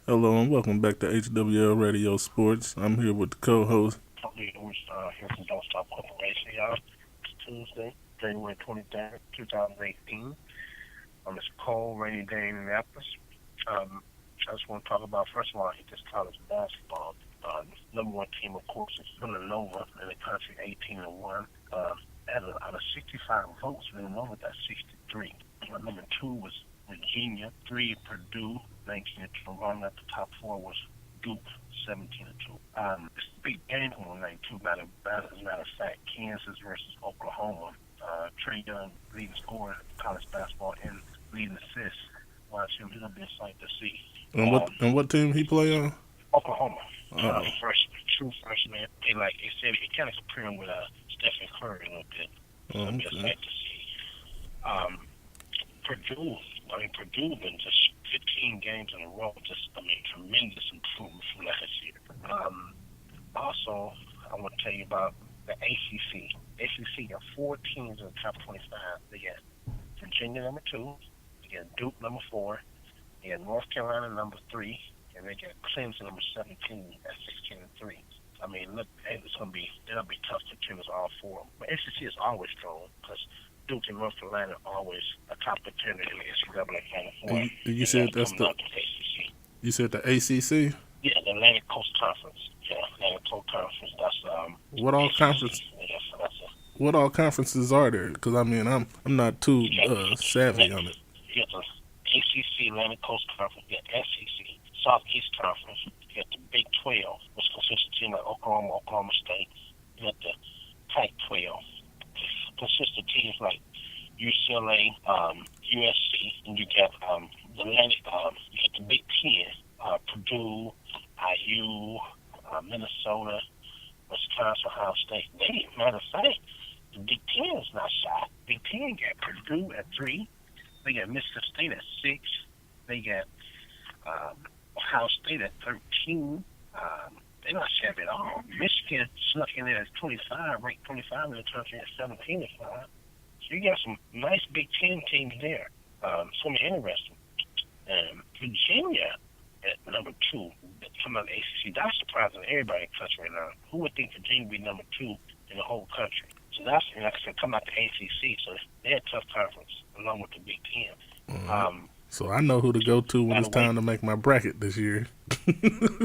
Hello and welcome back to HWL Radio Sports. I'm here with the co-host. Company was here from Don't Stop Corporation, y'all. It's Tuesday, January 23rd, 2018. On this cold, rainy day in Indianapolis. I just want to talk about, first of all, this college basketball. Number one team, of course, is Villanova in the country, 18-1. Out of 65 votes, Villanova got 63. Number two was Virginia, 3 Purdue, 19-2. Running at the top 4 was Duke, 17-2. It's a big game on night too. As a matter of fact, Kansas versus Oklahoma. Trey Young, leading scorer in college basketball and leading assists. Watch him; it'll be a sight to see. And what team he play on? Oklahoma. True freshman. They said he kind of compare him with Stephen Curry a little bit. So it'll be a sight to see. Purdue been just 15 games in a row. Tremendous improvement from last year. Also, I want to tell you about the ACC. ACC got 4 teams in the top 25. They got Virginia number 2, they got Duke number 4, they got North Carolina number 3, and they got Clemson number 17 at 16-3. Look, it'll be tough to finish all 4. But ACC is always strong because Duke and North Carolina are always a top contender in the NCAA Final Four. You said that's the ACC. You said the ACC. Yeah, the Atlantic Coast Conference. Yeah, Atlantic Coast Conference. That's what all ACC. conference? Yes, that's it. What all conferences are there? Because I'm not too savvy on it. You got the ACC, Atlantic Coast Conference. You got SEC, Southeast Conference. You got the Big 12, which consists of teams like Oklahoma State. You got the Pac-12, consists of teams like UCLA, USC, and you got the Atlantic. You got the Big 10, Purdue, IU, Minnesota, Wisconsin, Ohio State. Matter of fact, the Big 10 is not shy. Big 10 got Purdue at 3. They got Mississippi State at 6. They got Ohio State at 13. They're not shabby at all. Michigan snuck in there at 25, ranked 25 in the country at 17-5. So you got some nice Big 10 teams there. It's going to be interesting. Virginia at number 2, coming out of the ACC. That's surprising to everybody in the country right now. Who would think Virginia would be number 2 in the whole country? So that's, like I said, come out the ACC. So they're a tough conference, along with the Big 10. So I know who to go to when it's time to make my bracket this year.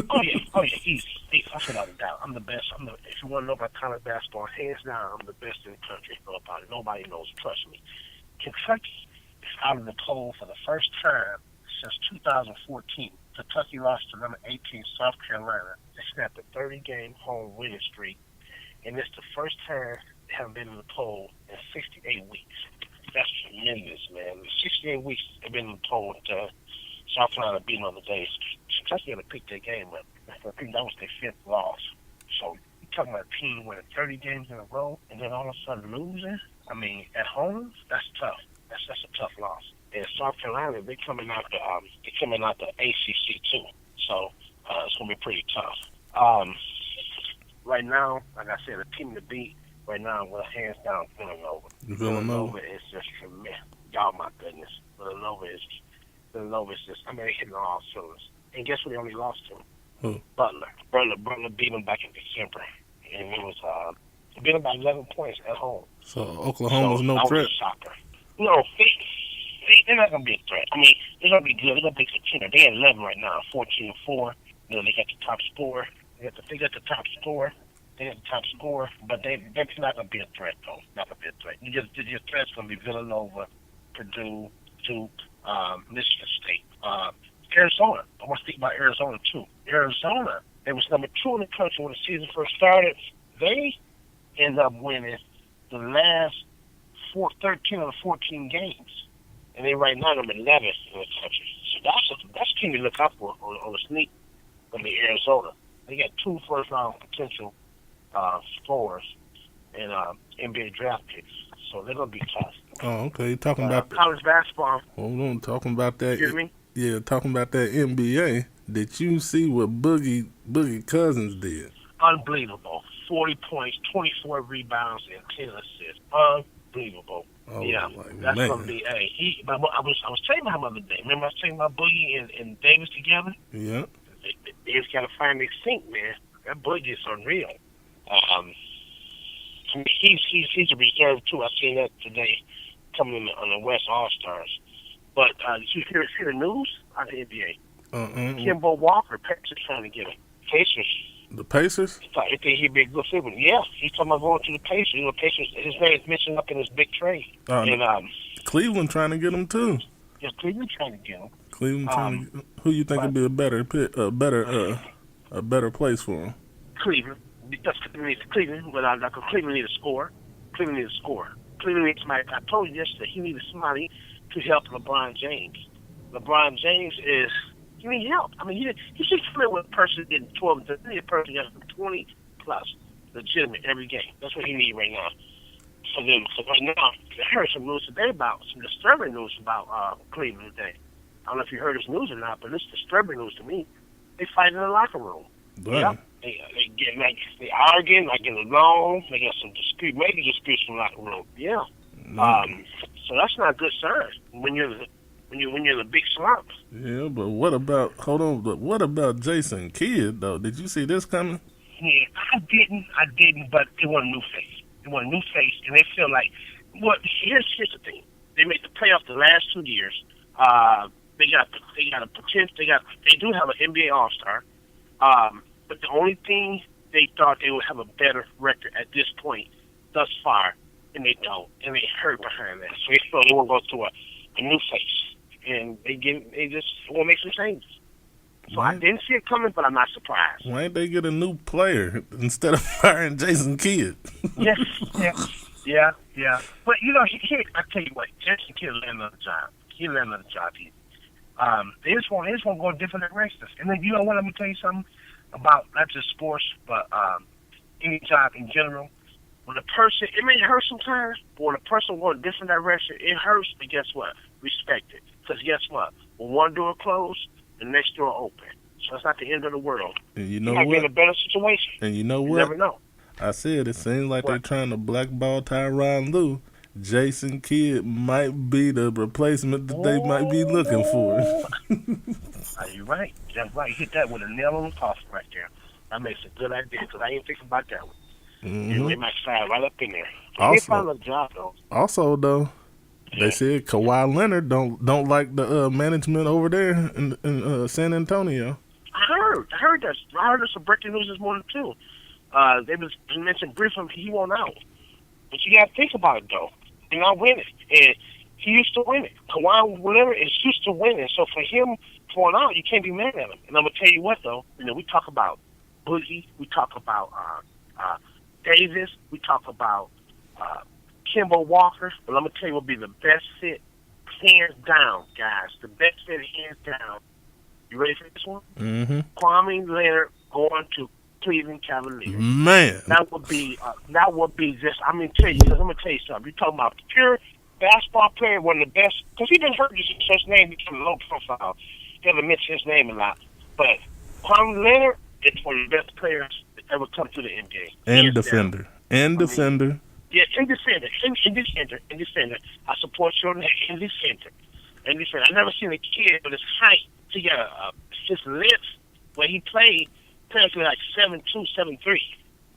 Oh yeah, easy. I said without a doubt, I'm the best. If you want to know about college basketball, hands down, I'm the best in the country. Know about it. Nobody knows. Trust me. Kentucky is out of the poll for the first time since 2014. Kentucky lost to number 18 South Carolina. They snapped a 30-game home winning streak, and it's the first time they haven't been in the poll in 68 weeks. That's tremendous, man. 68 weeks they've been in the poll with South Carolina beating on the days. Kentucky had to pick their game up. I think that was their 5th loss. So you're talking about a team winning 30 games in a row and then all of a sudden losing? At home, that's tough. That's a tough loss. And South Carolina, they're coming out the ACC too. So it's gonna be pretty tough. Right now, like I said, the team to beat right now, with hands down, Villanova. Villanova is just tremendous. Y'all, my goodness, Villanova is just. They're hitting all cylinders. And guess what? They only lost to? Who? Butler. Butler beat them back in December, and it was beat them by 11 points at home. So Oklahoma's no threat. Shocker. No, they're not gonna be a threat. They're gonna be good. They're gonna be a contender. They're at 11 right now, 14-4. They got the top scorer. They got the top scorer. They got the top scorer, but they're not gonna be a threat though. Not gonna be a threat. Your threat's gonna be Villanova, Purdue, Duke, Michigan State, Arizona. I want to speak about Arizona too. Arizona, they was number 2 in the country when the season first started. They ended up winning the last 13 of the 14 games, and they right now number 11 in the country. So that's a team to look out for on the sneak. Gonna be Arizona. They got 2 first-round potential scorers and NBA draft picks, so they're gonna be tough. Oh, okay. Talking about college basketball. Hold on, talking about that. Excuse me? Yeah, talking about that NBA. Did you see what Boogie Cousins did? Unbelievable. 40 points, 24 rebounds, and 10 assists. Unbelievable. Oh, Yeah, like, that's man. gonna be. Hey, I was telling him the other day. Remember I was telling about Boogie and Davis together. Yeah. They just gotta find their sync, man. That Boogie is unreal. He's a reserve too. I seen that today coming in on the West All Stars. But did you hear the news on the NBA? Kimbo Walker, Pacers trying to get him. Pacers. The Pacers? I think he'd be a good fit with him. Yeah, he's talking about going to the Pacers. You know, Pacers. His name is mentioned up in this big trade. And Cleveland trying to get him too. Yeah, Cleveland trying to get him. Cleveland trying to. Who you think would be a better place for him? Cleveland. Because Cleveland needs Cleveland. Cleveland needs a score. Cleveland needs a score. Cleveland needs somebody. I told you yesterday he needed somebody to help LeBron James. LeBron James he needs help. I mean, he should come in with a person getting 12. He need a person getting 20 plus, legitimate every game. That's what he needs right now. So right now, I heard some news today some disturbing news about Cleveland today. I don't know if you heard this news or not, but it's disturbing news to me. They fight in the locker room. Yep. They arguing, like getting along. They got some major disputes in the locker room. Yeah. So that's not a good sign when you're in a big slump. Yeah, but what about what about Jason Kidd though? Did you see this coming? Yeah, I didn't, but they want a new face. They want a new face, and they feel like, well, here's the thing. They made the playoffs the last 2 years. They do have an NBA All-Star, but the only thing they thought they would have a better record at this point thus far, and they don't, and they hurt behind that. So they feel they want to go through a new face, and they just want to make some changes. So I didn't see it coming, but I'm not surprised. Why didn't they get a new player instead of firing Jason Kidd? Yeah. But, I tell you what, Jason Kidd landed on the job. He landed on the job. They just want to go in different directions. And then, you know what, let me tell you something about not just sports, but any job in general. When a person, it may hurt sometimes, but when a person goes in a different direction, it hurts, but guess what? Respect it. Because guess what? When one door closed, the next door open. So it's not the end of the world. And you know might what? be in a better situation. And you know what? You never know. I said it seems like they're trying to blackball Tyronn Lue. Jason Kidd might be the replacement that they might be looking for. Are you right? That's right. You hit that with a nail on the coffin right there. That makes a good idea because I ain't thinking about that one. Mm-hmm. They might slide right up in there. They found a job though. Also, though, they said Kawhi Leonard don't like the management over there in San Antonio. I heard that. I heard some breaking news this morning too. They mentioned briefly he won't out, but you got to think about it though. They're not winning, and he used to win it. Kawhi Leonard is used to winning, so for him going out, you can't be mad at him. And I'm gonna tell you what though, we talk about Boogie, we talk about Davis, we talk about Kimbo Walker, but I'm gonna tell you what would be the best fit, hands down, guys. The best fit, hands down. You ready for this one? Mm-hmm. Kwame Leonard going to Cleveland Cavaliers. Man, that would be just. I'm gonna tell you something. You're talking about pure basketball player, one of the best. Because he didn't hurt his name become low profile. He doesn't mention his name a lot, but Kwame Leonard is one of the best players that ever come to the NBA. And defender. Defender. Yeah, in defender. I support you on that. In defender. I never seen a kid with his height. He got his lips when he played like 7'2", 7'3",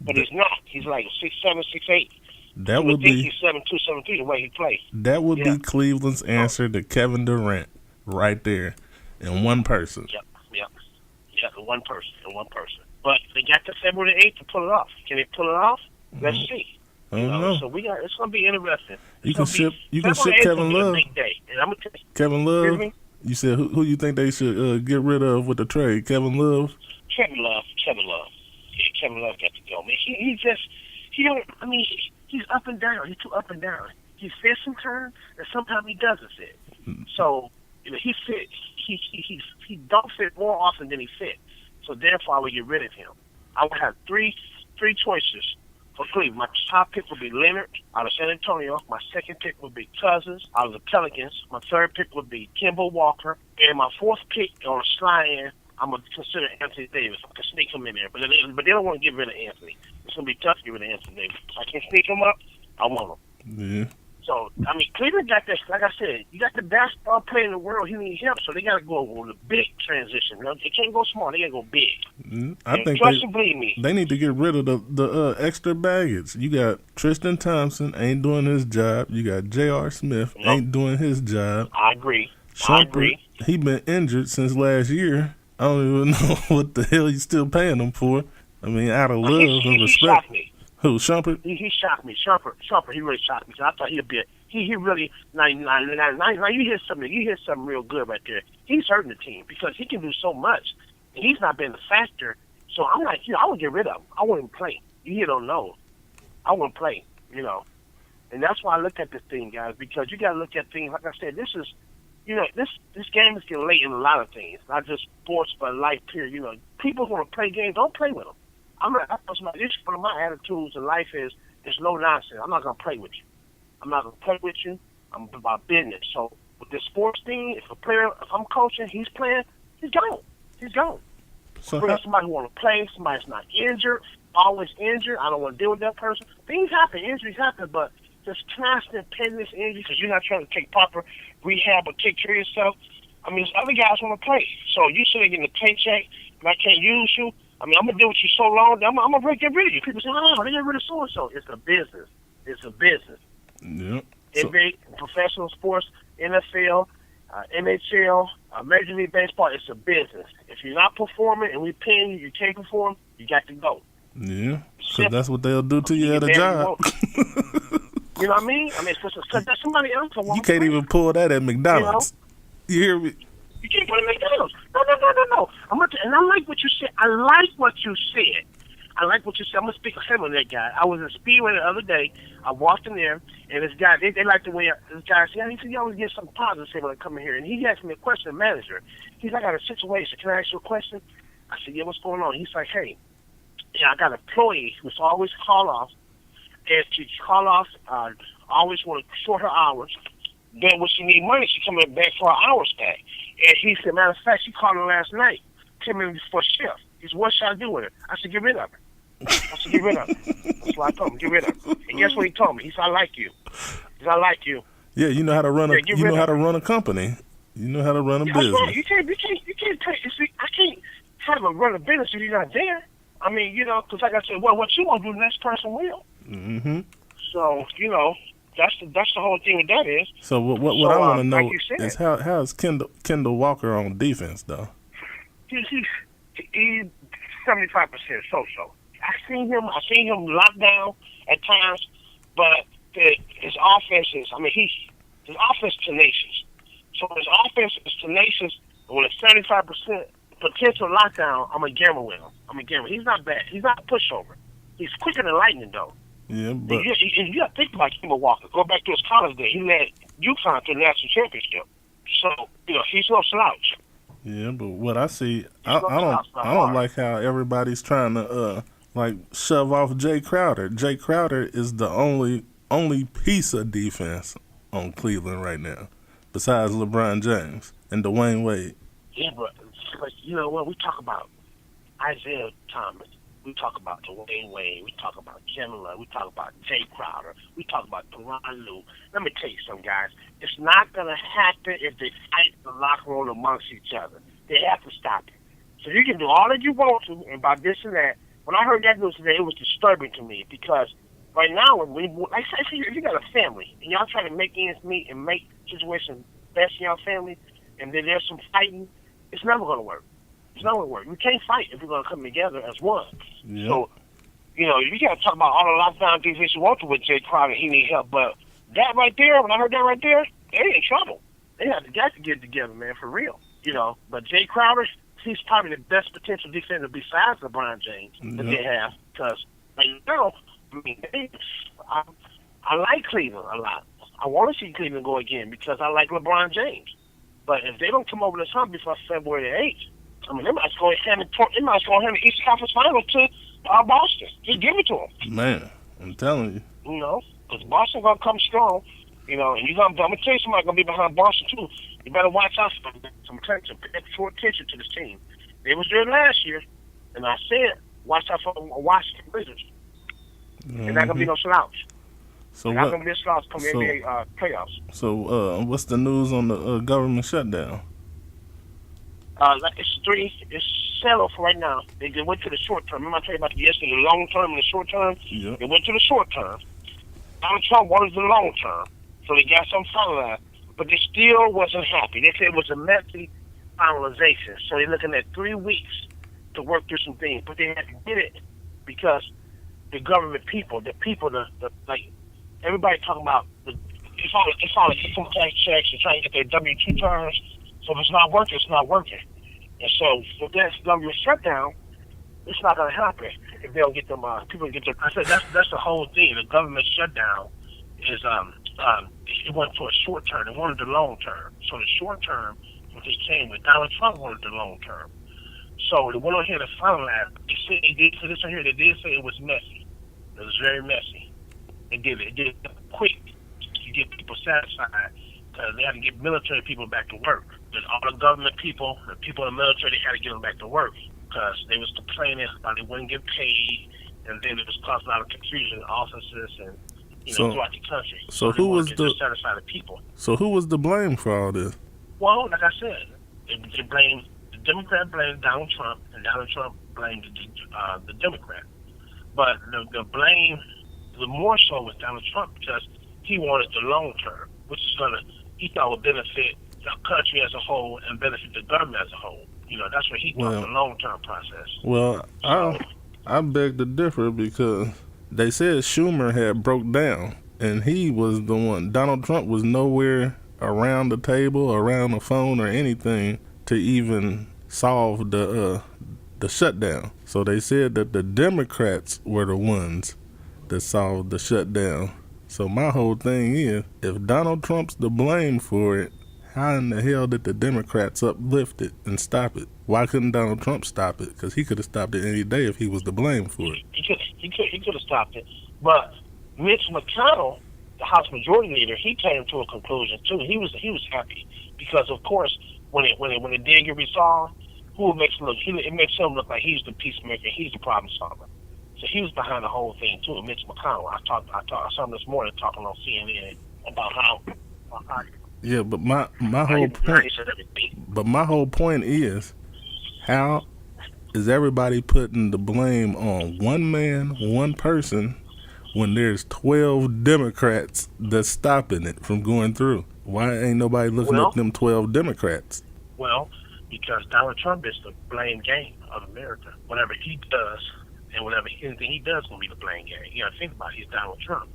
but he's not. He's like 6'7", 6'8". That would be. He's 7'2", 7'3", the way he plays. That would be Cleveland's answer to Kevin Durant, right there, in one person. Yep. In one person. But they got to February 8th to pull it off. Can they pull it off? Let's see. I don't know. So it's gonna be interesting. You can ship Kevin Love. And I'm gonna tell you, Kevin Love. You said who you think they should get rid of with the trade? Kevin Love. Kevin Love. Yeah, Kevin Love got to go. Man, he's up and down. He's too up and down. He fits sometimes, and sometimes he doesn't fit. So he fits. He don't fit more often than he fits. So therefore, I would get rid of him. I would have three choices for Cleveland. My top pick would be Leonard out of San Antonio. My second pick would be Cousins out of the Pelicans. My third pick would be Kimbo Walker. And my fourth pick on a slide-in, I'm going to consider Anthony Davis. I can sneak him in there. But they don't want to get rid of Anthony. It's going to be tough to get rid of Anthony Davis. If I can sneak him up, I want him. Yeah. So, I mean, Cleveland got this, like I said, you got the best ball player in the world. He needs help, so they got to go on the big transition. You know, they can't go small. They got to go big. I think trust and believe me. They need to get rid of the extra baggage. You got Tristan Thompson ain't doing his job. You got J.R. Smith ain't doing his job. I agree. Shumpert, he been injured since last year. I don't even know what the hell you still paying him for. I mean, out of love and respect. He shocked me. Who, Shumpert? He shocked me. Shumpert, he really shocked me. I thought he'd be. He really now you hear something real good right there. He's hurting the team because he can do so much, and he's not been a factor. So I'm like, I would get rid of him. I wouldn't play. You don't know. I wouldn't play. And that's why I look at this thing, guys, because you got to look at things. Like I said, this is, this game is getting late in a lot of things, not just sports, but life. Period. People want to play games. Don't play with them. This is one of my attitudes in life is there's no nonsense. I'm not gonna play with you. I'm not gonna play with you. I'm about business. So with this sports thing, if I'm coaching, he's playing, he's gone. He's gone. So somebody who want to play, somebody's not injured, always injured. I don't want to deal with that person. Things happen, injuries happen, but just constant pending injury because you're not trying to take proper rehab or take care of yourself. I mean, other guys want to play. So you sitting getting a paycheck, and I can't use you. I mean, I'm going to deal with you so long, I'm going to get rid of you. People say, oh, they get rid of so-and-so. It's a business. It's a business. Yep. NBA, professional sports, NFL, NHL, Major League Baseball, it's a business. If you're not performing and we're paying you, you can't perform, you got to go. Yeah, so that's what they'll do to you at a job. You know what I mean? I mean, because that's somebody else. You can't even pull that at McDonald's. You hear me? You can't put it at McDonald's. No. And I like what you said. I'm going to speak for him on that guy. I was in Speedway the other day. I walked in there, and this guy, they like the way this guy said, he said, you always get something positive to say when I come in here. And he asked me a question, the manager. He's like, I got a situation. Can I ask you a question? I said, yeah, what's going on? He's like, hey, I got an employee who's always call off. And she call off, always want to short her hours. Then when she need money, she coming back for her hours back. And he said, matter of fact, she called her last night, came in for shift. He said, what should I do with her? I said, get rid of her. Get rid of her. That's what I told him, get rid of her. And guess what he told me? He said, I like you. He said, I like you. Yeah, you know how to run a company. You know how to run a business. Right. You can't see, I can't have a run a business if you're not there. I mean, because like I said, well, what you want to do, the next person will. Mm-hmm. So, that's the whole thing with that is. So what I want to know is how is Kendall Walker on defense though? He's 75% so. I seen him locked down at times, but his offense is. I mean, his offense is tenacious. So his offense is tenacious. And with a 75% potential lockdown, I'm a gamble with him. He's not bad. He's not a pushover. He's quicker than lightning though. Yeah, but you got to think about Kemba Walker. Go back to his college days. He led UConn to the national championship. So he's no slouch. Yeah, but what I see, I don't like how everybody's trying to shove off Jay Crowder. Jay Crowder is the only piece of defense on Cleveland right now, besides LeBron James and Dwayne Wade. Yeah, but you know what? We talk about Isaiah Thomas. We talk about Dwayne Wade. We talk about Kevin Love. We talk about Jay Crowder. We talk about Tyronn Lue. Let me tell you something, guys. It's not going to happen if they fight the locker room amongst each other. They have to stop it. So you can do all that you want to about this and that. When I heard that news today, it was disturbing to me because right now, like I said, if you got a family and y'all trying to make ends meet and make situations best in your family, and then there's some fighting, it's never going to work. It's not going to work. We can't fight if we're going to come together as one. Yep. So, you got to talk about all the lockdown defense you want to with Jay Crowder. He need help. But that right there, when I heard that right there, they in trouble. They got to get it together, man, for real. But Jay Crowder, he's probably the best potential defender besides LeBron James that they have. Because right now, I like Cleveland a lot. I want to see Cleveland go again because I like LeBron James. But if they don't come over this hump before February the 8th, they might go ahead and the East Conference Final to Boston. Just give it to them. Man, I'm telling you. Because Boston going to come strong, and I'm going to tell you somebody going to be behind Boston, too. You better watch out for some attention, pay short attention to this team. They was there last year, and I said, watch out for Washington Wizards. They're not going to be no slouch. So Not what? gonna miss loss come So NBA playoffs. so what's the news on the government shutdown? It's settled for right now. They went to the short term. Remember I told you about yesterday, the long term and the short term? Yep. They went to the short term. Donald Trump wanted the long term. So they got some finalized. But they still wasn't happy. They said it was a messy finalization. So they're looking at 3 weeks to work through some things. But they had to get it because the government people, the like everybody talking about it's all a income tax checks and trying to get their W-2 returns. So if it's not working, it's not working. And so with that government shutdown, it's not going to happen if they don't get them. People get their. I said that's the whole thing. The government shutdown is it went for a short term. It wanted the long term. So the short term, what they came with, Donald Trump wanted the long term. So they went on here to finalize. They said they did for this one here. They did say it was messy. It was very messy. They did it. It did it quick to get people satisfied because they had to get military people back to work. There's all the government people, the people in the military, they had to get them back to work because they was complaining about they wouldn't get paid, and then it was causing a lot of confusion in offices and throughout the country. So who was the satisfy the people? So who was to blame for all this? Well, like I said, they blamed the Democrat blamed Donald Trump, and Donald Trump blamed the Democrat. But the blame was more so with Donald Trump because he wanted the long term, which is he thought would benefit the country as a whole and benefit the government as a whole. That's what he thought, the long term process. Well, I beg to differ because they said Schumer had broke down, and he was the one. Donald Trump was nowhere around the table, around the phone, or anything to even solve the shutdown. So they said that the Democrats were the ones that solved the shutdown. So my whole thing is, if Donald Trump's to blame for it, how in the hell did the Democrats uplift it and stop it? Why couldn't Donald Trump stop it? Because he could have stopped it any day if he was to blame for it. He could have stopped it. But Mitch McConnell, the House Majority Leader, he came to a conclusion too. He was happy because, of course, when it did get resolved, it makes him look like he's the peacemaker, he's the problem solver. So he was behind the whole thing too. Mitch McConnell. I saw him this morning talking on CNN about how. Yeah, but my whole point is, how is everybody putting the blame on one man, one person, when there's 12 Democrats that's stopping it from going through? Why ain't nobody looking at them 12 Democrats? Well, because Donald Trump is the blame game of America. Whatever he does and anything he does is going to be the blame game. You got to think about it. He's Donald Trump.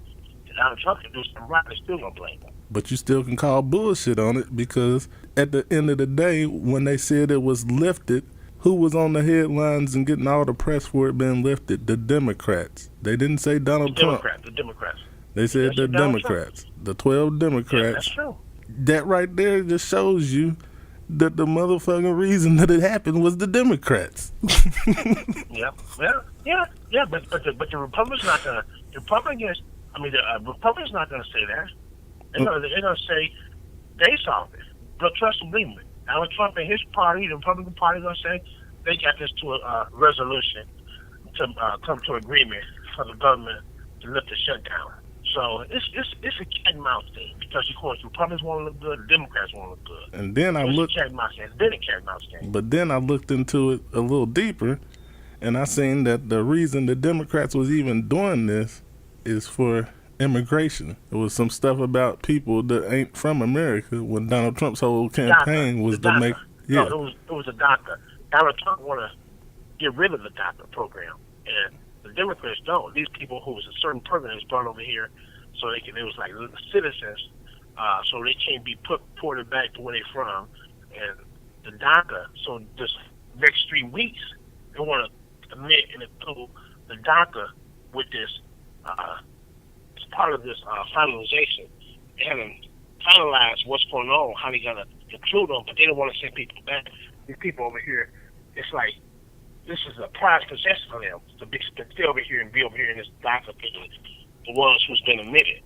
And Donald Trump can do something right, they're still going to blame him. But you still can call bullshit on it because at the end of the day, when they said it was lifted, who was on the headlines and getting all the press for it being lifted? The Democrats. They didn't say Donald Trump. The Democrats. They said the Democrats. The 12 Democrats. Yeah, that's true. That right there just shows you that the motherfucking reason that it happened was the Democrats. Yeah. But the Republicans not gonna. The Republicans not gonna say that. They're gonna say they solved it. But trust and believe me, Donald Trump and his party, the Republican Party, gonna say they got this to a resolution to come to agreement for the government to lift the shutdown. So it's a cat and mouse thing because of course Republicans want to look good, the Democrats want to look good. And then I looked. Cat and mouse game. It's been a cat and mouse game. But then I looked into it a little deeper, and I seen that the reason the Democrats was even doing this is for immigration. It was some stuff about people that ain't from America when Donald Trump's whole campaign was to make. Yeah. No, it was a DACA. Donald Trump want to get rid of the DACA program, and the Democrats don't. These people who was a certain program is brought over here, so it was like citizens, so they can't be ported back to where they're from. And the DACA, so this next 3 weeks, they want to admit and include the DACA with this. As part of this finalization, they haven't finalized what's going on, how they're gonna include them, but they don't want to send people back. These people over here, it's like this is a prized possession for them to stay over here and be over here in this DACA thing, the ones who's been admitted.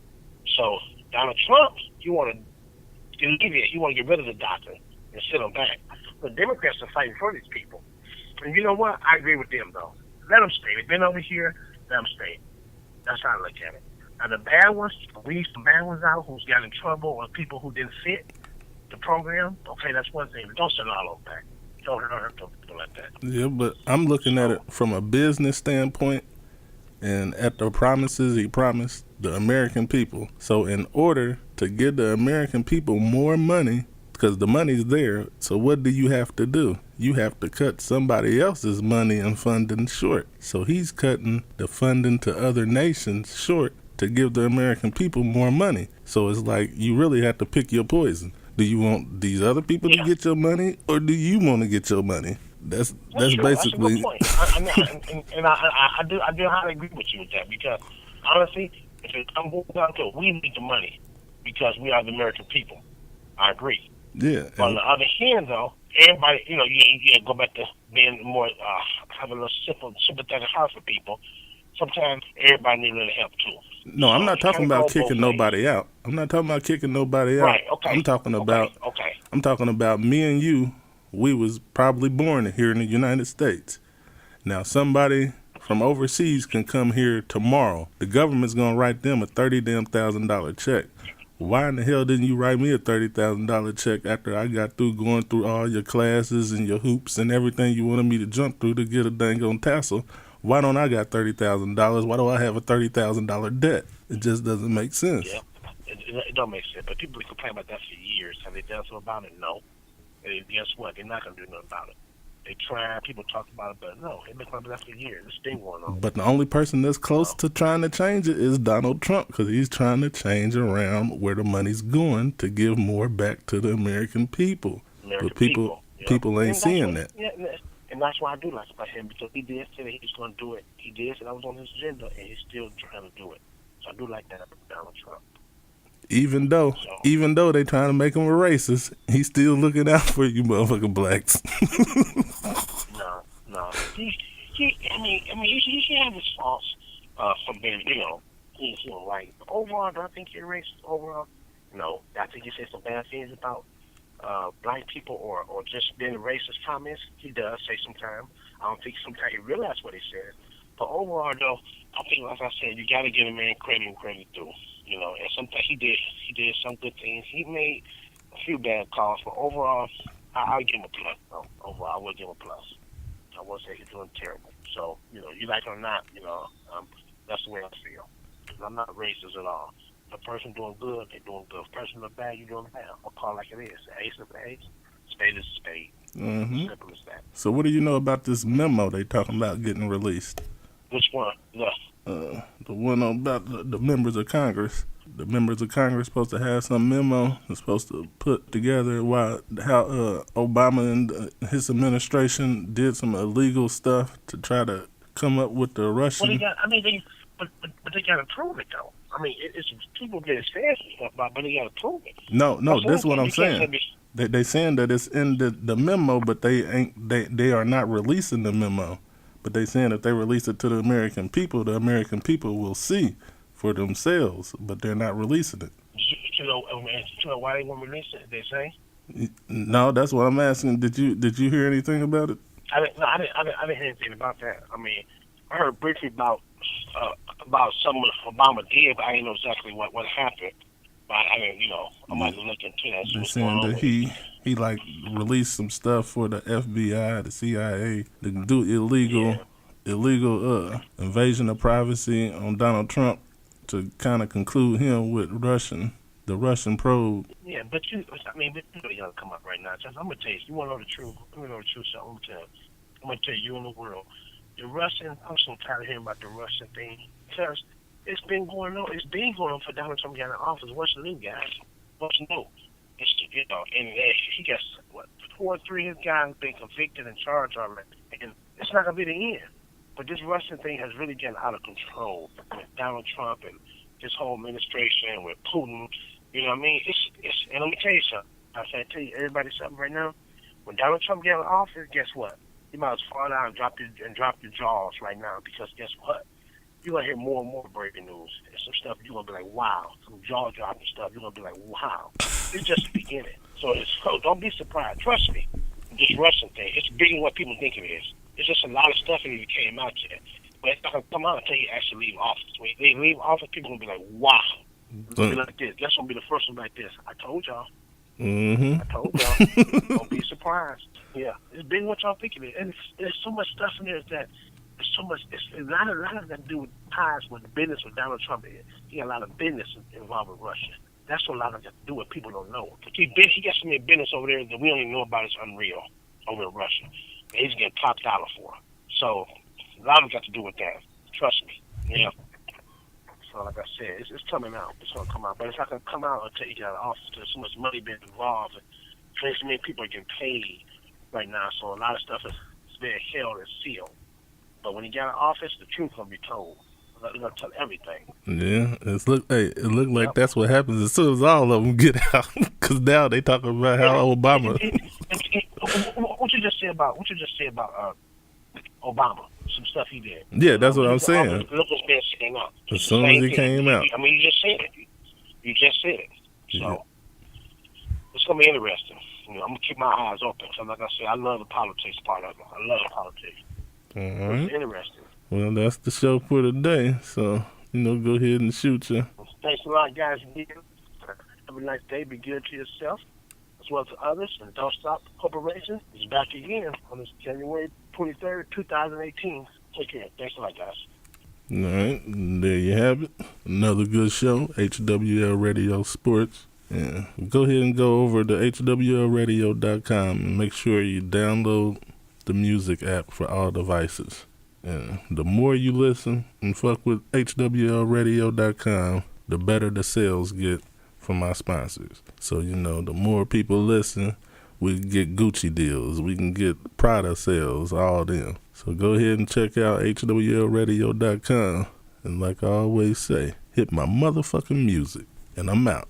So Donald Trump, you want to alleviate, you want to get rid of the DACA and send them back. But Democrats are fighting for these people, and you know what? I agree with them though. Let them stay. They've been over here. Let them stay. That's how I look at it. Now the bad ones, we need some bad ones out who's got in trouble or people who didn't fit the program. Okay, that's one thing. But don't send all of them back. Don't hurt them like that. Yeah, but I'm looking at it from a business standpoint and at the promises he promised the American people. So in order to give the American people more money, because the money's there, so what do you have to do? You have to cut somebody else's money and funding short. So he's cutting the funding to other nations short to give the American people more money. So it's like you really have to pick your poison. Do you want these other people to get your money, or do you want to get your money? That's true. basically. That's a good point. I do highly agree with you with that because honestly, if it comes down to it, we need the money because we are the American people. I agree. Yeah. But on the other hand, though, everybody, you go back to being more have a little sympathetic heart for people. Sometimes everybody needs a little help too. No, I'm not talking about kicking nobody out. I'm not talking about kicking nobody out. Right. Okay. I'm talking about. Okay. I'm talking about me and you. We was probably born here in the United States. Now somebody from overseas can come here tomorrow. The government's gonna write them a $30,000 check. Why in the hell didn't you write me a $30,000 check after I got through going through all your classes and your hoops and everything you wanted me to jump through to get a dang on tassel? Why don't I got $30,000? Why do I have a $30,000 debt? It just doesn't make sense. Yeah, it don't make sense. But people complain about that for years. Have they done something about it? No. And guess what? They're not going to do nothing about it. They try. People talk about it, but no, they've been talking about that for years. This thing going on. But the only person that's close to trying to change it is Donald Trump, because he's trying to change around where the money's going to give more back to the American people. But people ain't seeing that. Yeah, and that's why I do like about him, because he did say that he was going to do it. He did say that was on his agenda, and he's still trying to do it. So I do like that about Donald Trump. Even though they trying to make him a racist, he's still looking out for you motherfucking blacks. No. He should have his faults for being, he's right. Overall, do I think you're racist? Overall, no. I think he said some bad things about black people or just being racist comments. He does say sometimes. I don't think sometimes he realizes what he says. But overall, though, I think, like I said, you got to give a man credit and credit due. And sometimes he did some good things. He made a few bad calls, but overall, I'll give him a plus. Overall, I will give him a plus. I won't say he's doing terrible. So, you like it or not, that's the way I feel. I'm not racist at all. If a person doing good, they're doing good. If a person doing bad, you're doing bad. I'll call it like it is. Ace is an ace. Spade is a spade. Mm-hmm. Simple as that. So what do you know about this memo they talking about getting released? Which one? The one about the members of Congress. The members of Congress supposed to have some memo. They're supposed to put together how Obama and his administration did some illegal stuff to try to come up with the Russian. Well, but they got to prove it though. I mean, it's people get as fast and stuff about, but they got to prove it. No, that's what I'm saying. They saying that it's in the memo, but they are not releasing the memo. But they saying if they release it to the American people will see for themselves. But they're not releasing it. You know why they won't release it? They say. No, that's what I'm asking. Did you hear anything about it? I didn't hear anything about that. I mean, I heard briefly about some Obama did, but I didn't know exactly what happened. But I didn't, I might look into that. They're saying that he like released some stuff for the FBI, the CIA to do illegal invasion of privacy on Donald Trump to kind of conclude him with the Russian probe. Yeah, but you gotta come up right now. I'm gonna tell you, you want to know the truth. I'm gonna know the truth. So I'm gonna tell you in the world, the Russian. I'm so tired of hearing about the Russian thing because it's been going on. It's been going on for Donald Trump getting in office. What's new, guys? What's new? It's and he got 4 or 3 of his guys been convicted and charged already, and it's not gonna be the end. But this Russian thing has really gotten out of control with Donald Trump and his whole administration with Putin. You know what I mean? It's and let me tell you something. I tell you everybody something right now. When Donald Trump gets in office, guess what? You might as well fall down and drop your jaws right now because guess what? You're gonna hear more and more breaking news. And some stuff you're gonna be like, wow. Some jaw dropping stuff. You're gonna be like, wow. It's just the beginning. So don't be surprised. Trust me. This Russian thing, it's bigger than what people think it is. It's just a lot of stuff that even came out yet. But it's not gonna come out until you actually leave office. When they leave office, people gonna be like, "Wow, it's gonna be like this." That's gonna be the first one like this. I told y'all. Mm-hmm. I told y'all. Don't be surprised. Yeah, it's been what y'all thinking it, and there's so much stuff in there that there's so much. It's a lot of that to do with ties with the business with Donald Trump. He got a lot of business involved with Russia. That's what a lot of that to do with people don't know. He got so many business over there that we don't even know about. It's unreal over in Russia. And he's getting top dollar for it. So a lot of it got to do with that. Trust me. Yeah. So like I said, it's coming out. It's gonna come out, but it's not gonna come out until you get out of office. There's so much money being involved, and so many people are getting paid right now. So a lot of stuff is being held and sealed. But when you get out of office, the truth gonna be told. They're gonna tell everything. Yeah, it look like that's what happens as soon as all of them get out. Because now they talking about how Obama. What you just say about Obama? Some stuff he did. Yeah, that's what I'm saying. Look what's been saying out. As soon as he came out. I mean, you just said it. You just said it. So it's gonna be interesting. I'm gonna keep my eyes open. So like I said, I love the politics part of it. I love politics. All right. It's interesting. Well, that's the show for today. So, go ahead and shoot you. Thanks a lot, guys. Have a nice day. Be good to yourself as well as to others. And Don't Stop Corporation is back again on this January 23rd, 2018. Take care. Thanks a lot, guys. All right. There you have it. Another good show, HWL Radio Sports. Yeah. Go ahead and go over to hwlradio.com and make sure you download the music app for all devices. And the more you listen and fuck with hwlradio.com, the better the sales get from my sponsors. So, the more people listen, we can get Gucci deals, we can get Prada sales, all them. So go ahead and check out hwlradio.com. And like I always say, hit my motherfucking music. And I'm out.